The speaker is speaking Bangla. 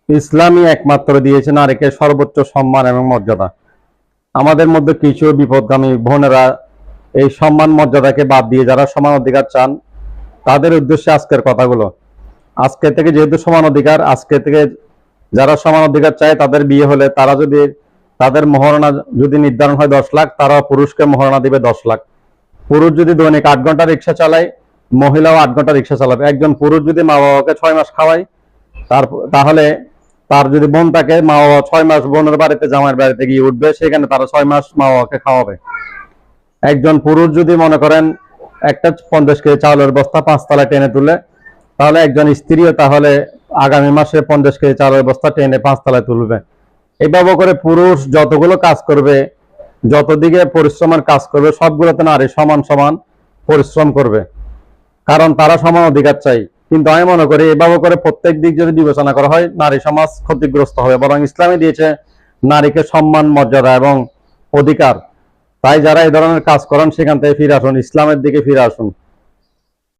ইসলামই একমাত্র দিয়েছে নারীকে সর্বোচ্চ সম্মান এবং মর্যাদা। আমাদের মধ্যে কিছু বিপদগামী বোনেরা এই সম্মান মর্যাদাকে বাদ দিয়ে যারা সমান অধিকার চান, তাদের উদ্দেশ্যে আজকের কথাগুলো। আজকে থেকে যেহেতু সমান অধিকার, আজকে থেকে যারা সমান অধিকার চায় তাদের বিয়ে হলে তারা যদি তাদের মহারণা যদি নির্ধারণ হয় 10 লাখ, তারা পুরুষকে মহারণা দিবে 10 লাখ। পুরুষ যদি দৈনিক 8 ঘন্টা রিক্সা চালায়, মহিলাও 8 ঘন্টা রিক্সা চালাবে। একজন পুরুষ যদি মা বাবাকে 6 মাস খাওয়ায়, তাহলে তার যদি বোন থাকে, মা বাবা 6 মাস বোনের বাড়িতে জামাইয়ের বাড়িতে গিয়ে উঠবে, সেখানে তারা 6 মাস মা বাবাকে খাওয়াবে। একজন পুরুষ যদি মনে করেন একটা 50 কেজি চাউলের বস্তা 5 তলায় টেনে তুলে, তাহলে একজন স্ত্রীও তাহলে আগামী মাসে 50 কেজি চাউলের বস্তা টেনে 5 তলায় তুলবে। এইভাবে করে পুরুষ যতগুলো কাজ করবে, যত দিকে পরিশ্রমের কাজ করবে, সবগুলোতে নারী সমান সমান পরিশ্রম করবে, কারণ তারা সমান অধিকার চাই। কিন্তু আমি মনে করি এভাবে করে প্রত্যেক দিক যদি বিবেচনা করা হয়, নারী সমাজ ক্ষতিগ্রস্ত হবে। বরং ইসলামে দিয়েছে নারীকে সম্মান, মর্যাদা এবং অধিকার। তাই যারা এই ধরনের কাজ করেন সেখান থেকে ফিরে আসুন, ইসলামের দিকে ফিরে আসুন।